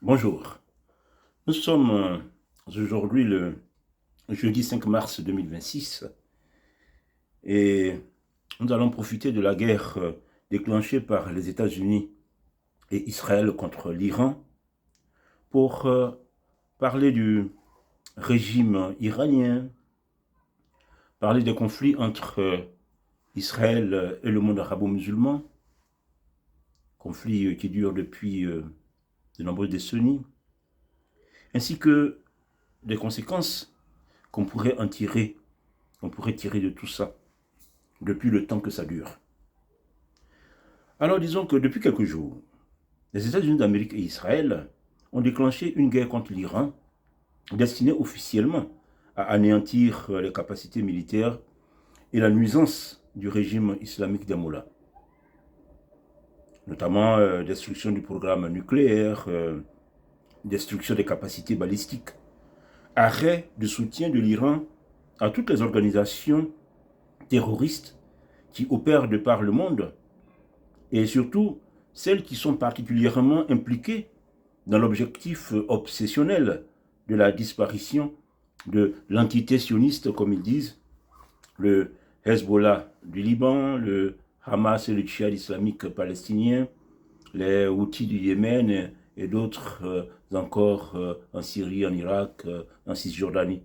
Bonjour, nous sommes aujourd'hui le jeudi 5 mars 2026 et nous allons profiter de la guerre déclenchée par les États-Unis et Israël contre l'Iran pour parler du régime iranien, parler des conflits entre Israël et le monde arabo-musulman, conflits qui durent depuis de nombreuses décennies, ainsi que des conséquences qu'on pourrait tirer de tout ça, depuis le temps que ça dure. Alors disons que depuis quelques jours, les États-Unis d'Amérique et Israël ont déclenché une guerre contre l'Iran, destinée officiellement à anéantir les capacités militaires et la nuisance du régime islamique des mollahs, notamment destruction du programme nucléaire, destruction des capacités balistiques, arrêt de soutien de l'Iran à toutes les organisations terroristes qui opèrent de par le monde, et surtout celles qui sont particulièrement impliquées dans l'objectif obsessionnel de la disparition de l'entité sioniste, comme ils disent, le Hezbollah du Liban, le Hamas et le Djihad islamique palestinien, les Houthis du Yémen et d'autres encore en Syrie, en Irak, en Cisjordanie.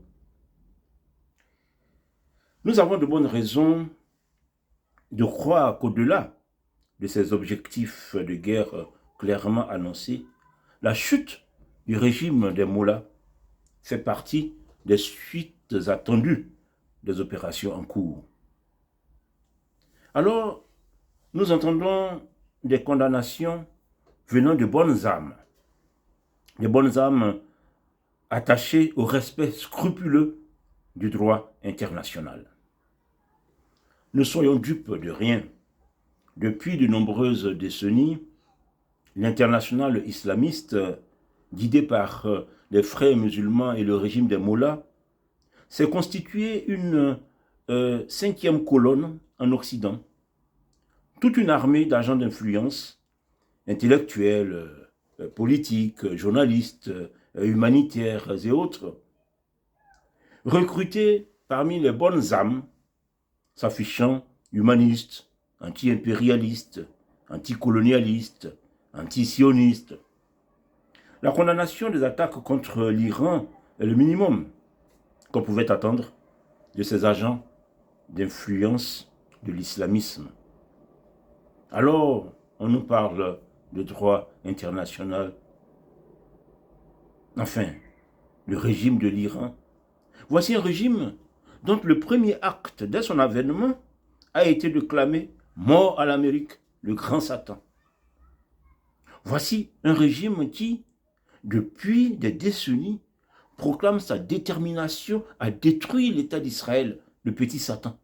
Nous avons de bonnes raisons de croire qu'au-delà de ces objectifs de guerre clairement annoncés, la chute du régime des mollahs fait partie des suites attendues des opérations en cours. Alors, nous entendons des condamnations venant de bonnes âmes, des bonnes âmes attachées au respect scrupuleux du droit international. Ne soyons dupes de rien. Depuis de nombreuses décennies, l'international islamiste, guidé par les frères musulmans et le régime des mollahs, s'est constitué une cinquième colonne en Occident, toute une armée d'agents d'influence, intellectuels, politiques, journalistes, humanitaires et autres, recrutés parmi les bonnes âmes, s'affichant humanistes, anti-impérialistes, anticolonialistes, anti-sionistes. La condamnation des attaques contre l'Iran est le minimum qu'on pouvait attendre de ces agents d'influence de l'islamisme. Alors, on nous parle de droit international. Enfin, le régime de l'Iran. Voici un régime dont le premier acte dès son avènement a été de clamer « mort à l'Amérique, le grand Satan ». Voici un régime qui, depuis des décennies, proclame sa détermination à détruire l'État d'Israël, le petit Satan.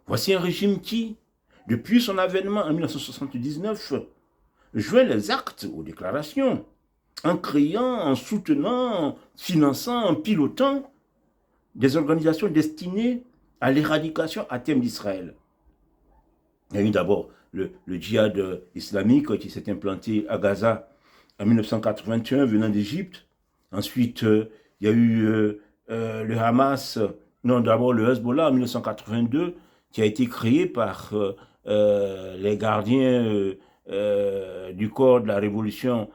Voici un régime qui, depuis son avènement en 1979, jouait les actes aux déclarations, en créant, en soutenant, en finançant, en pilotant des organisations destinées à l'éradication à terme d'Israël. Il y a eu d'abord le djihad islamique qui s'est implanté à Gaza en 1981 venant d'Égypte. Ensuite, il y a eu le Hamas, non d'abord le Hezbollah en 1982 qui a été créé par les gardiens du corps de la révolution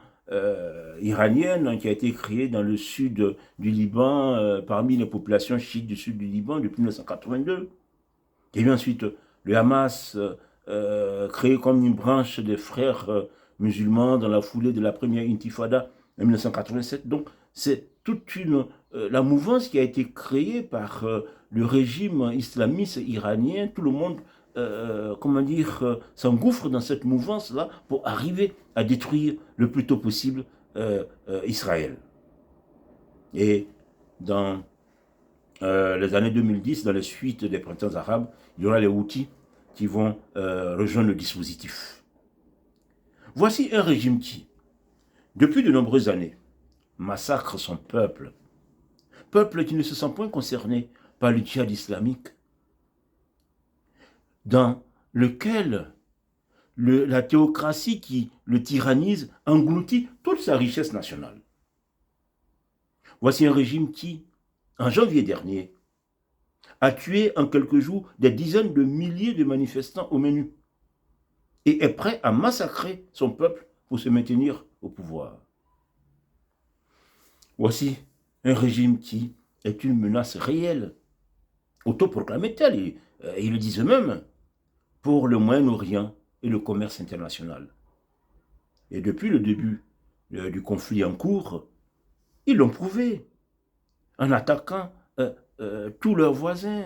iranienne qui a été créée dans le sud du Liban parmi les populations chiites du sud du Liban depuis 1982. Il y a eu ensuite le Hamas créé comme une branche des frères musulmans dans la foulée de la première intifada en 1987. Donc c'est toute la mouvance qui a été créée par le régime islamiste iranien. Tout le monde s'engouffre dans cette mouvance-là pour arriver à détruire le plus tôt possible Israël. Et dans les années 2010, dans les suites des printemps arabes, il y aura les Houthis qui vont rejoindre le dispositif. Voici un régime qui, depuis de nombreuses années, massacre son peuple. Peuple qui ne se sent point concerné par le djihad islamique, dans lequel la théocratie qui le tyrannise engloutit toute sa richesse nationale. Voici un régime qui, en janvier dernier, a tué en quelques jours des dizaines de milliers de manifestants au menu et est prêt à massacrer son peuple pour se maintenir au pouvoir. Voici un régime qui est une menace réelle, autoproclamée telle, et ils le disent eux-mêmes, pour le Moyen-Orient et le commerce international. Et depuis le début du conflit en cours, ils l'ont prouvé en attaquant tous leurs voisins,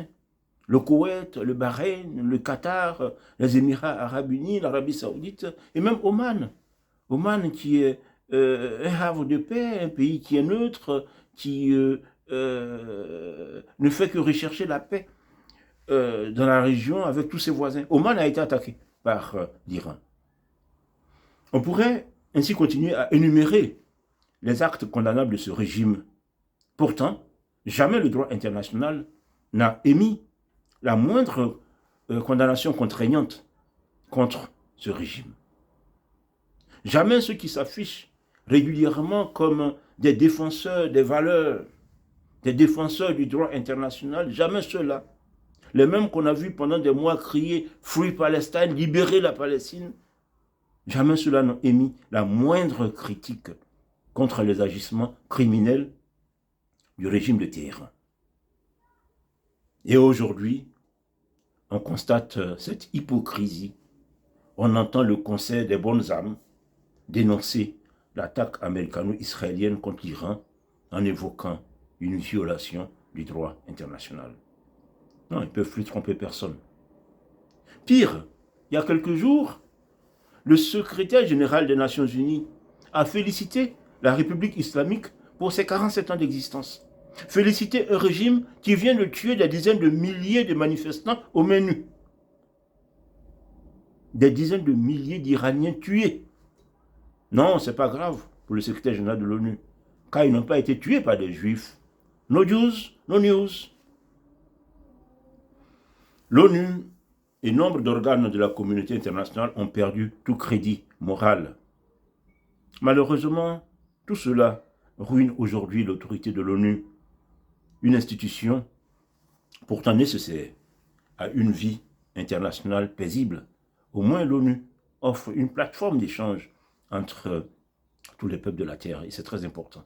le Koweït, le Bahreïn, le Qatar, les Émirats arabes unis, l'Arabie saoudite et même Oman. Oman qui est un havre de paix, un pays qui est neutre, qui ne fait que rechercher la paix dans la région avec tous ses voisins. Oman a été attaqué par l'Iran. On pourrait ainsi continuer à énumérer les actes condamnables de ce régime. Pourtant, jamais le droit international n'a émis la moindre condamnation contraignante contre ce régime. Jamais ceux qui s'affichent régulièrement comme des défenseurs des valeurs, des défenseurs du droit international, jamais ceux-là, les mêmes qu'on a vus pendant des mois crier « Free Palestine », libérer la Palestine, jamais ceux-là n'ont émis la moindre critique contre les agissements criminels du régime de Téhéran. Et aujourd'hui, on constate cette hypocrisie. On entend le Conseil des bonnes âmes dénoncer l'attaque américano-israélienne contre l'Iran en évoquant une violation du droit international. Non, ils ne peuvent plus tromper personne. Pire, il y a quelques jours, le secrétaire général des Nations Unies a félicité la République islamique pour ses 47 ans d'existence. Féliciter un régime qui vient de tuer des dizaines de milliers de manifestants au menu. Des dizaines de milliers d'Iraniens tués. Non, c'est pas grave pour le secrétaire général de l'ONU, car ils n'ont pas été tués par des juifs. No Jews, no news. L'ONU et nombre d'organes de la communauté internationale ont perdu tout crédit moral. Malheureusement, tout cela ruine aujourd'hui l'autorité de l'ONU, une institution pourtant nécessaire à une vie internationale paisible. Au moins l'ONU offre une plateforme d'échange entre tous les peuples de la Terre, et c'est très important.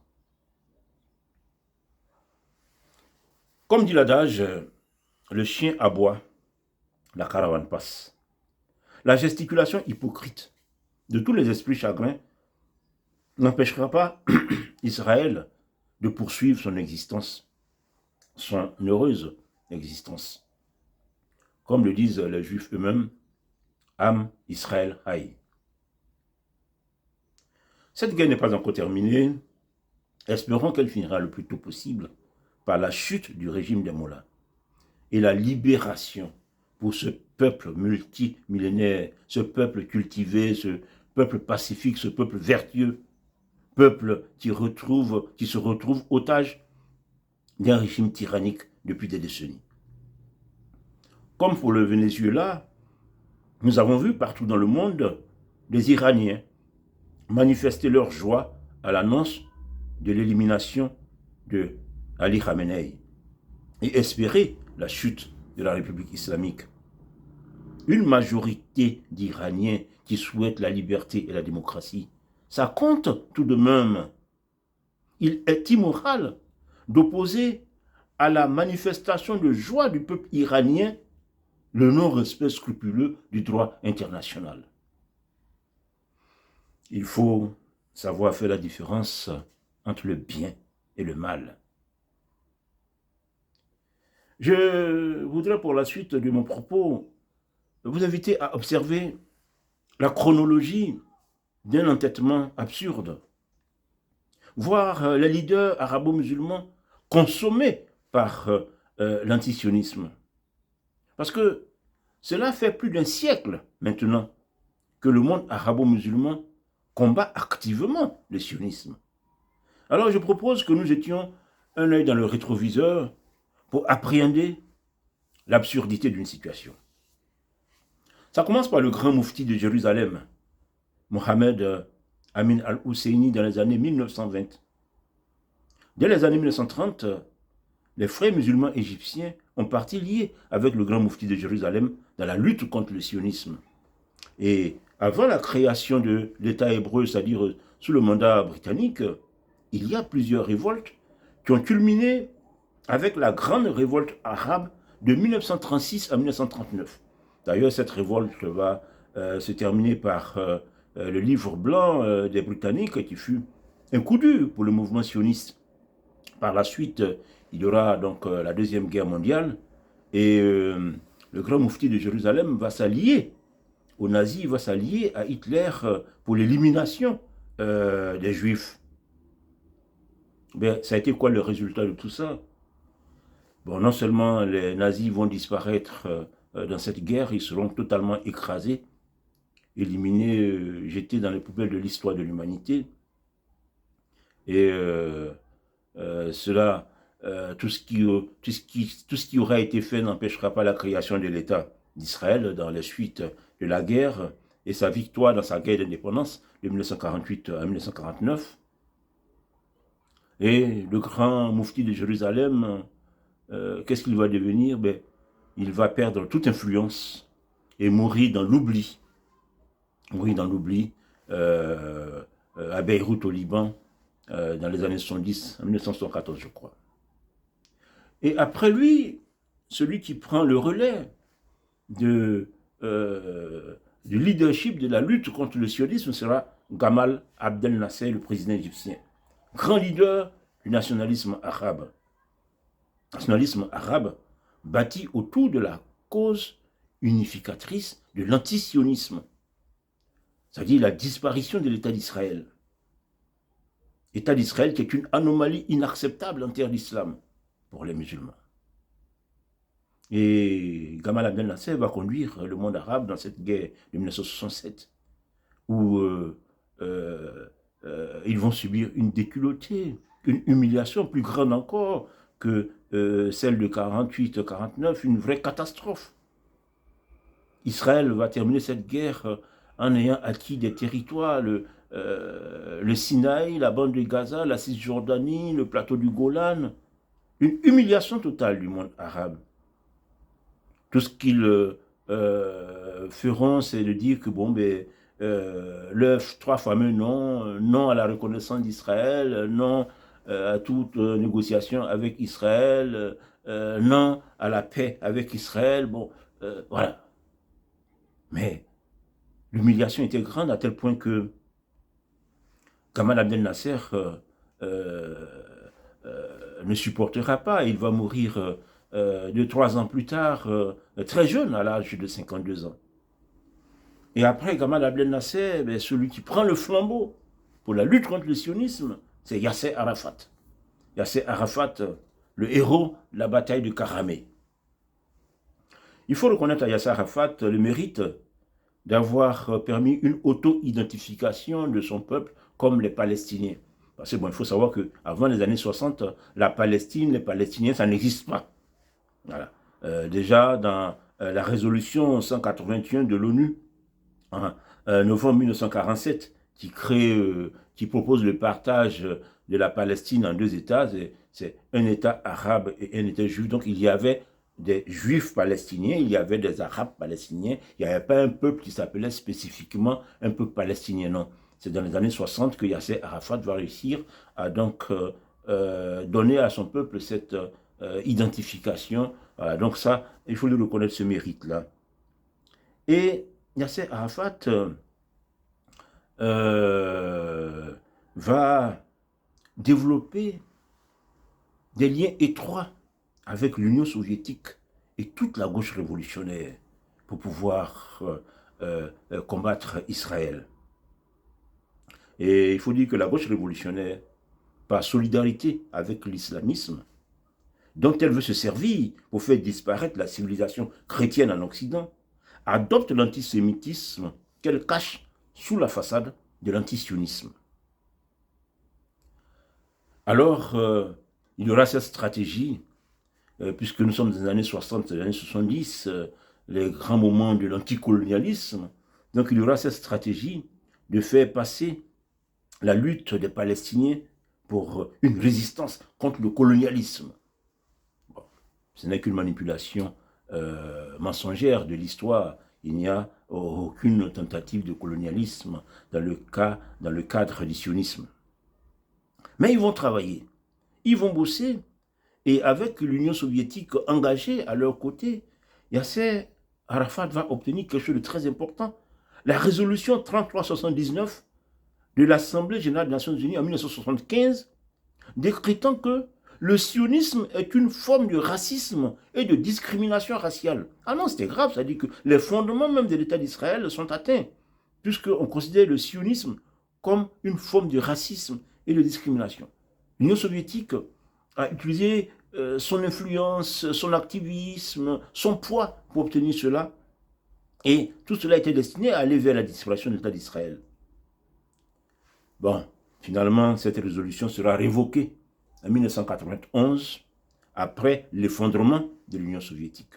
Comme dit l'adage, le chien aboie, la caravane passe. La gesticulation hypocrite de tous les esprits chagrins n'empêchera pas Israël de poursuivre son existence, son heureuse existence. Comme le disent les Juifs eux-mêmes, Am Israël Haï. Cette guerre n'est pas encore terminée. Espérons qu'elle finira le plus tôt possible par la chute du régime des Mollahs et la libération pour ce peuple multimillénaire, ce peuple cultivé, ce peuple pacifique, ce peuple vertueux, peuple qui se retrouve otage d'un régime tyrannique depuis des décennies. Comme pour le Venezuela, nous avons vu partout dans le monde des Iraniens manifester leur joie à l'annonce de l'élimination de Ali Khamenei et espérer la chute de la République islamique. Une majorité d'Iraniens qui souhaitent la liberté et la démocratie, ça compte tout de même. Il est immoral d'opposer à la manifestation de joie du peuple iranien le non-respect scrupuleux du droit international. Il faut savoir faire la différence entre le bien et le mal. Je voudrais pour la suite de mon propos vous inviter à observer la chronologie d'un entêtement absurde. Voir les leaders arabo-musulmans consommés par l'antisionisme. Parce que cela fait plus d'un siècle maintenant que le monde arabo-musulman combat activement le sionisme. Alors je propose que nous jettions un œil dans le rétroviseur pour appréhender l'absurdité d'une situation. Ça commence par le grand moufti de Jérusalem, Mohamed Amin al-Husseini dans les années 1920. Dès les années 1930, les frères musulmans égyptiens ont parti liés avec le grand moufti de Jérusalem dans la lutte contre le sionisme. Et avant la création de l'État hébreu, c'est-à-dire sous le mandat britannique, il y a plusieurs révoltes qui ont culminé avec la grande révolte arabe de 1936 à 1939. D'ailleurs, cette révolte va se terminer par le livre blanc des Britanniques qui fut un coup dur pour le mouvement sioniste. Par la suite, il y aura donc la Deuxième Guerre mondiale et le grand moufti de Jérusalem va s'allier aux nazis, va s'allier à Hitler pour l'élimination des Juifs. Mais ça a été quoi le résultat de tout ça? Bon, non seulement les nazis vont disparaître dans cette guerre, ils seront totalement écrasés, éliminés, jetés dans les poubelles de l'histoire de l'humanité. Et cela, tout ce qui aura été fait n'empêchera pas la création de l'État d'Israël dans les suites de la guerre et sa victoire dans sa guerre d'indépendance de 1948 à 1949. Et le grand moufti de Jérusalem, qu'est-ce qu'il va devenir? Il va perdre toute influence et mourir dans l'oubli. Mourir dans l'oubli à Beyrouth au Liban dans les années 70, en 1974 je crois. Et après lui, celui qui prend le relais du leadership de la lutte contre le sionisme sera Gamal Abdel Nasser, le président égyptien. Grand leader du nationalisme arabe. Nationalisme arabe bâti autour de la cause unificatrice de l'antisionisme, c'est-à-dire la disparition de l'État d'Israël. L'État d'Israël qui est une anomalie inacceptable en terre d'islam pour les musulmans. Et Gamal Abdel Nasser va conduire le monde arabe dans cette guerre de 1967, où ils vont subir une déculottée, une humiliation plus grande encore que celle de 48-49, une vraie catastrophe. Israël va terminer cette guerre en ayant acquis des territoires, le Sinaï, la bande de Gaza, la Cisjordanie, le plateau du Golan. Une humiliation totale du monde arabe. Tout ce qu'ils feront, c'est de dire que leurs trois fameux non, non à la reconnaissance d'Israël, non à toute négociation avec Israël, non à la paix avec Israël, voilà. Mais l'humiliation était grande à tel point que Gamal Abdel Nasser ne supportera pas. Il va mourir 2-3 ans plus tard, très jeune, à l'âge de 52 ans. Et après Gamal Abdel Nasser, celui qui prend le flambeau pour la lutte contre le sionisme, c'est Yasser Arafat. Yasser Arafat, le héros de la bataille de Karameh. Il faut reconnaître à Yasser Arafat le mérite d'avoir permis une auto-identification de son peuple comme les Palestiniens. Parce que il faut savoir qu'avant les années 60, la Palestine, les Palestiniens, ça n'existe pas. Voilà. Déjà dans la résolution 181 de l'ONU, en novembre 1947, qui propose le partage de la Palestine en 2 États, c'est un État arabe et un État juif. Donc il y avait des Juifs palestiniens, il y avait des Arabes palestiniens, il n'y avait pas un peuple qui s'appelait spécifiquement un peuple palestinien, non. C'est dans les années 60 que Yasser Arafat va réussir à donc donner à son peuple cette identification. Voilà, donc ça, il faut lui reconnaître ce mérite-là. Et Yasser Arafat va développer des liens étroits avec l'Union soviétique et toute la gauche révolutionnaire pour pouvoir combattre Israël. Et il faut dire que la gauche révolutionnaire, par solidarité avec l'islamisme, dont elle veut se servir pour faire disparaître la civilisation chrétienne en Occident, adopte l'antisémitisme qu'elle cache sous la façade de l'antisionisme. Alors, il y aura cette stratégie, puisque nous sommes dans les années 60, les années 70, les grands moments de l'anticolonialisme, donc il y aura cette stratégie de faire passer la lutte des Palestiniens pour une résistance contre le colonialisme. Bon, ce n'est qu'une manipulation mensongère de l'histoire. Il n'y a aucune tentative de colonialisme dans le cadre du sionisme. Mais ils vont travailler, ils vont bosser, et avec l'Union soviétique engagée à leur côté, Yasser Arafat va obtenir quelque chose de très important. La résolution 3379 de l'Assemblée générale des Nations unies en 1975, décrétant que le sionisme est une forme de racisme et de discrimination raciale. Ah non, c'était grave, ça dit que les fondements même de l'État d'Israël sont atteints, puisqu'on considère le sionisme comme une forme de racisme et de discrimination. L'Union soviétique a utilisé son influence, son activisme, son poids pour obtenir cela. Et tout cela était destiné à aller vers la disparition de l'État d'Israël. Bon, finalement, cette résolution sera révoquée en 1991, après l'effondrement de l'Union soviétique.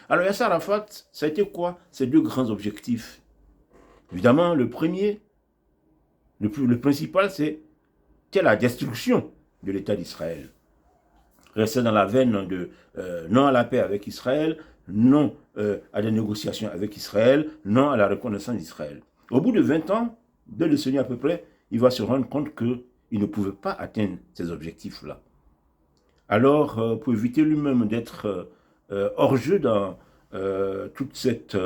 Alors Yasser Arafat, ça a été quoi ces deux grands objectifs? Évidemment, le premier, le principal, c'était la destruction de l'État d'Israël. Rester dans la veine de non à la paix avec Israël, non à des négociations avec Israël, non à la reconnaissance d'Israël. Au bout de 20 ans, 2 décennies à peu près, il va se rendre compte qu'il ne pouvait pas atteindre ces objectifs-là. Alors, pour éviter lui-même d'être hors jeu dans toute cette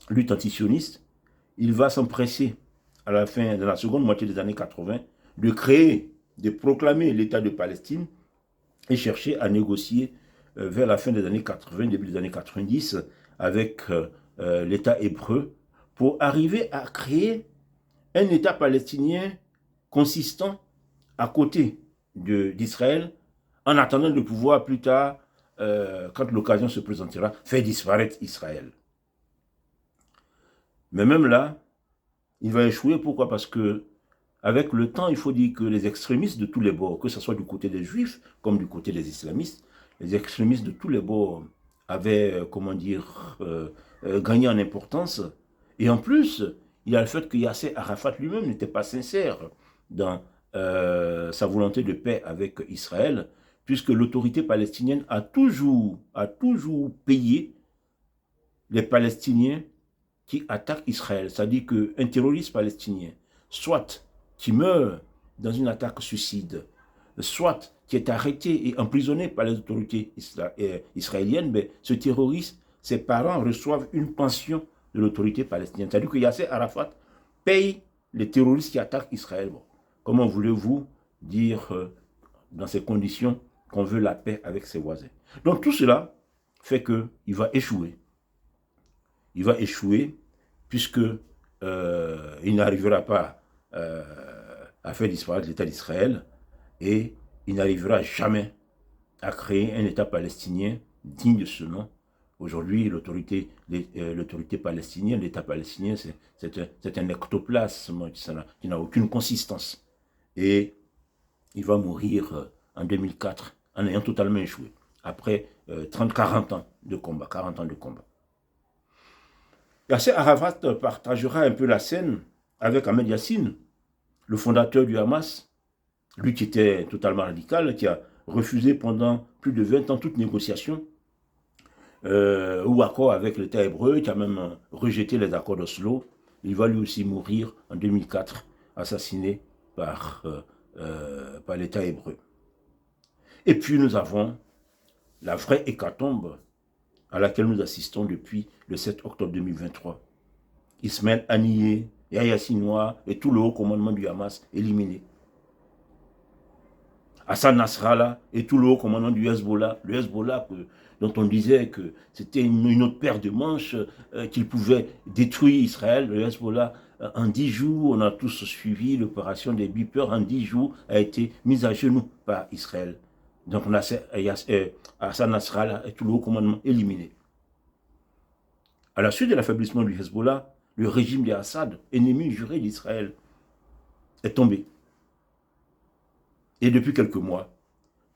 lutte antisioniste, il va s'empresser à la fin de la seconde moitié des années 80 de créer, de proclamer l'État de Palestine et chercher à négocier vers la fin des années 80, début des années 90 avec l'État hébreu pour arriver à créer un État palestinien consistant à côté d'Israël en attendant de pouvoir plus tard, quand l'occasion se présentera, faire disparaître Israël. Mais même là, il va échouer. Pourquoi? Parce que avec le temps, il faut dire que les extrémistes de tous les bords, que ce soit du côté des juifs comme du côté des islamistes, les extrémistes de tous les bords avaient, gagné en importance. Et en plus, il y a le fait que Yasser Arafat lui-même n'était pas sincère dans sa volonté de paix avec Israël, puisque l'autorité palestinienne a toujours payé les Palestiniens qui attaquent Israël. C'est-à-dire qu'un terroriste palestinien, soit qui meurt dans une attaque suicide, soit qui est arrêté et emprisonné par les autorités israéliennes, mais ce terroriste, ses parents reçoivent une pension de l'autorité palestinienne. C'est-à-dire que Yasser Arafat paye les terroristes qui attaquent Israël. Bon, comment voulez-vous dire dans ces conditions qu'on veut la paix avec ses voisins? Donc tout cela fait qu'il va échouer. Il va échouer puisque il n'arrivera pas à faire disparaître l'État d'Israël et il n'arrivera jamais à créer un État palestinien digne de ce nom. Aujourd'hui, l'autorité palestinienne, l'État palestinien, c'est un ectoplasme qui n'a aucune consistance. Et il va mourir en 2004 en ayant totalement échoué, après 40 ans de combat. Yasser Arafat partagera un peu la scène avec Ahmed Yassine, le fondateur du Hamas, lui qui était totalement radical, qui a refusé pendant plus de 20 ans toute négociation ou accord avec l'État hébreu, qui a même rejeté les accords d'Oslo. Il va lui aussi mourir en 2004, assassiné par l'État hébreu. Et puis nous avons la vraie hécatombe à laquelle nous assistons depuis le 7 octobre 2023. Ismaël Haniyeh, Yahya Sinwar et tout le haut commandement du Hamas éliminés. Hassan Nasrallah et tout le haut commandement du Hezbollah, le Hezbollah dont on disait que c'était une autre paire de manches, qu'il pouvait détruire Israël. Le Hezbollah, en 10 jours, on a tous suivi l'opération des Beepers, en 10 jours, a été mise à genoux par Israël. Donc on a Hassan Nasrallah et tout le haut commandement éliminé. À la suite de l'affaiblissement du Hezbollah, le régime d'Assad, ennemi juré d'Israël, est tombé. Et depuis quelques mois,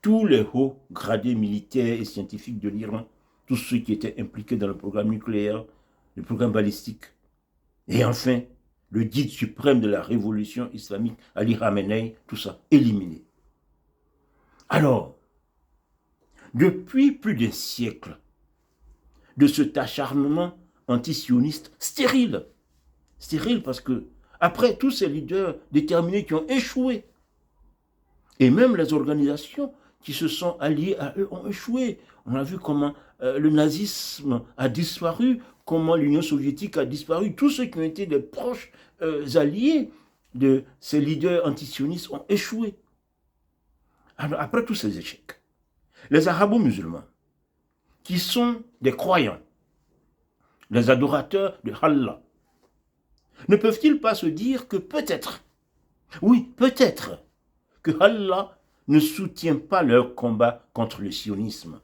tous les hauts gradés militaires et scientifiques de l'Iran, tous ceux qui étaient impliqués dans le programme nucléaire, le programme balistique, et enfin le guide suprême de la révolution islamique, Ali Khamenei, tout ça, éliminé. Alors, depuis plus d'un siècle, de cet acharnement antisioniste stérile parce que, après tous ces leaders déterminés qui ont échoué, et même les organisations qui se sont alliées à eux ont échoué. On a vu comment le nazisme a disparu, comment l'Union soviétique a disparu. Tous ceux qui ont été des proches alliés de ces leaders antisionistes ont échoué. Alors, après tous ces échecs, les arabo-musulmans, qui sont des croyants, les adorateurs de Allah, ne peuvent-ils pas se dire que peut-être, oui, peut-être, que Allah ne soutient pas leur combat contre le sionisme?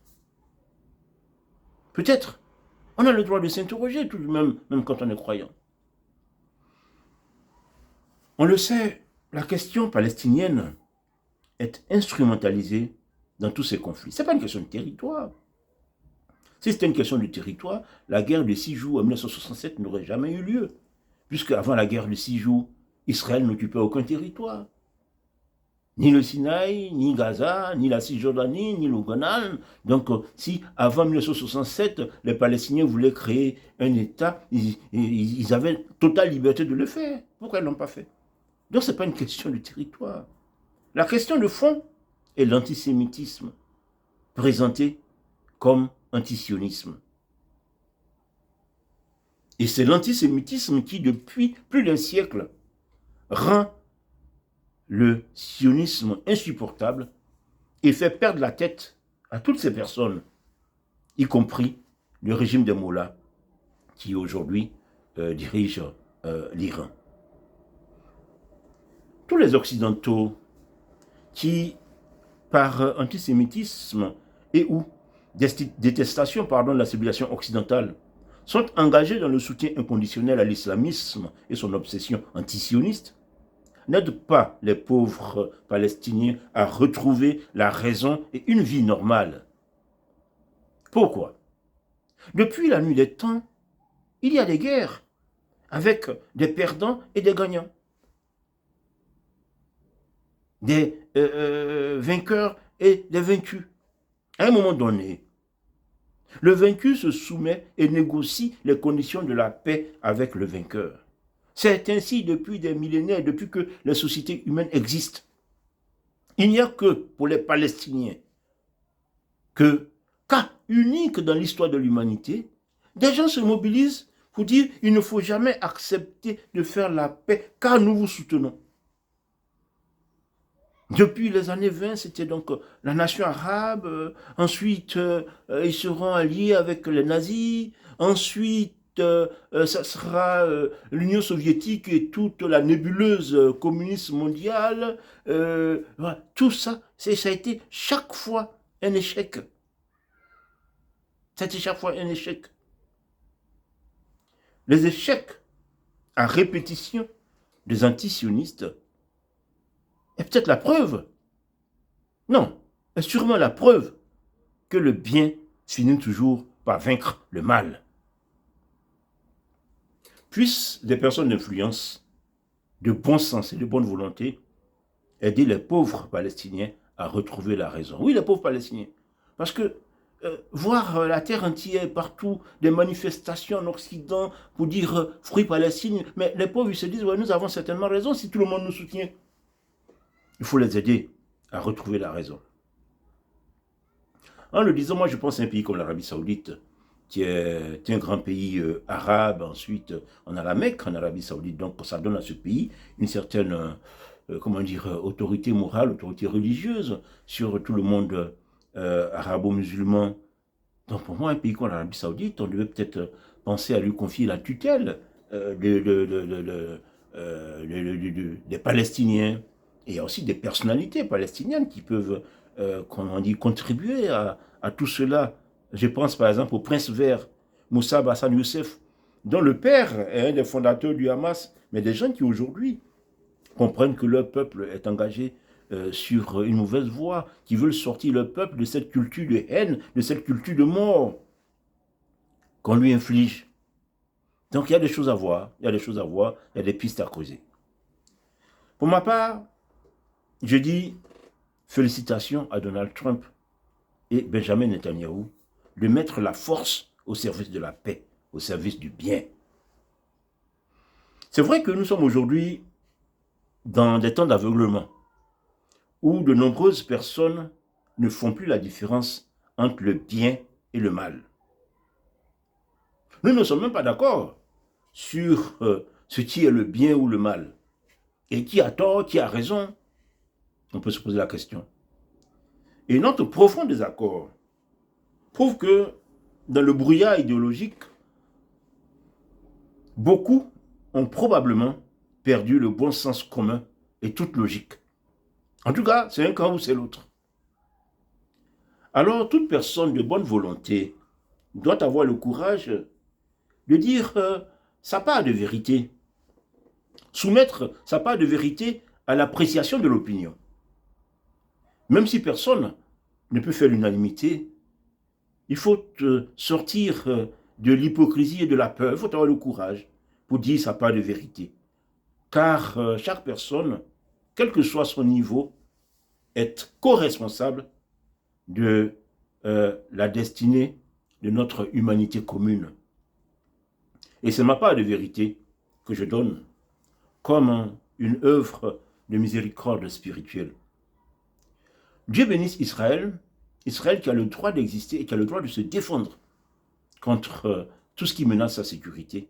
Peut-être. On a le droit de s'interroger tout de même, même quand on est croyant. On le sait, la question palestinienne est instrumentalisée dans tous ces conflits. Ce n'est pas une question de territoire. Si c'était une question de territoire, la guerre de 6 jours en 1967 n'aurait jamais eu lieu, puisque avant la guerre de 6 jours, Israël n'occupait aucun territoire. Ni le Sinaï, ni Gaza, ni la Cisjordanie, ni le Golan. Donc, si avant 1967, les Palestiniens voulaient créer un État, ils avaient totale liberté de le faire. Pourquoi ils ne l'ont pas fait? Donc, ce n'est pas une question de territoire. La question de fond est l'antisémitisme, présenté comme antisionisme. Et c'est l'antisémitisme qui, depuis plus d'un siècle, rend le sionisme insupportable et fait perdre la tête à toutes ces personnes, y compris le régime des mollahs qui aujourd'hui dirige l'Iran. Tous les Occidentaux qui, par antisémitisme et ou détestation de la civilisation occidentale, sont engagés dans le soutien inconditionnel à l'islamisme et son obsession antisioniste, n'aident pas les pauvres Palestiniens à retrouver la raison et une vie normale. Pourquoi? Depuis la nuit des temps, il y a des guerres avec des perdants et des gagnants, des vainqueurs et des vaincus. À un moment donné, le vaincu se soumet et négocie les conditions de la paix avec le vainqueur. C'est ainsi depuis des millénaires, depuis que les sociétés humaines existent. Il n'y a que pour les Palestiniens, que cas unique dans l'histoire de l'humanité, des gens se mobilisent pour dire il ne faut jamais accepter de faire la paix car nous vous soutenons. Depuis les années 20, c'était donc la nation arabe, ensuite ils seront alliés avec les nazis, ensuite ça sera l'Union soviétique et toute la nébuleuse communiste mondiale. Voilà. Tout ça, ça a été chaque fois un échec. C'était chaque fois un échec. Les échecs à répétition des antisionistes est peut-être la preuve, non, est sûrement la preuve que le bien finit toujours par vaincre le mal. Puissent des personnes d'influence, de bon sens et de bonne volonté aider les pauvres Palestiniens à retrouver la raison. Oui, les pauvres Palestiniens. Parce que voir la terre entière partout, des manifestations en Occident pour dire fruit Palestine, mais les pauvres ils se disent ouais, nous avons certainement raison si tout le monde nous soutient. Il faut les aider à retrouver la raison. En le disant, moi je pense à un pays comme l'Arabie Saoudite, qui est un grand pays arabe. Ensuite, on a la Mecque en Arabie Saoudite, donc ça donne à ce pays une certaine, autorité morale, autorité religieuse sur tout le monde arabo-musulman. Donc pour moi, un pays comme l'Arabie Saoudite, on devait peut-être penser à lui confier la tutelle des Palestiniens. Et il y a aussi des personnalités palestiniennes qui peuvent, contribuer à tout cela. Je pense par exemple au prince vert, Moussa Hassan Youssef, dont le père est un des fondateurs du Hamas, mais des gens qui aujourd'hui comprennent que leur peuple est engagé sur une mauvaise voie, qui veulent sortir leur peuple de cette culture de haine, de cette culture de mort qu'on lui inflige. Donc il y a des choses à voir, il y a des pistes à creuser. Pour ma part, je dis félicitations à Donald Trump et Benjamin Netanyahou de mettre la force au service de la paix, au service du bien. C'est vrai que nous sommes aujourd'hui dans des temps d'aveuglement où de nombreuses personnes ne font plus la différence entre le bien et le mal. Nous ne sommes même pas d'accord sur ce qui est le bien ou le mal. Et qui a tort, qui a raison, on peut se poser la question. Et notre profond désaccord prouve que dans le brouillard idéologique, beaucoup ont probablement perdu le bon sens commun et toute logique. En tout cas, c'est un camp ou c'est l'autre. Alors, toute personne de bonne volonté doit avoir le courage de dire sa part de vérité, soumettre sa part de vérité à l'appréciation de l'opinion. Même si personne ne peut faire l'unanimité, il faut sortir de l'hypocrisie et de la peur. Il faut avoir le courage pour dire sa part de vérité. Car chaque personne, quel que soit son niveau, est co-responsable de la destinée de notre humanité commune. Et c'est ma part de vérité que je donne comme une œuvre de miséricorde spirituelle. Dieu bénisse Israël, Israël qui a le droit d'exister et qui a le droit de se défendre contre tout ce qui menace sa sécurité.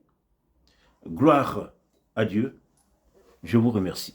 Gloire à Dieu, je vous remercie.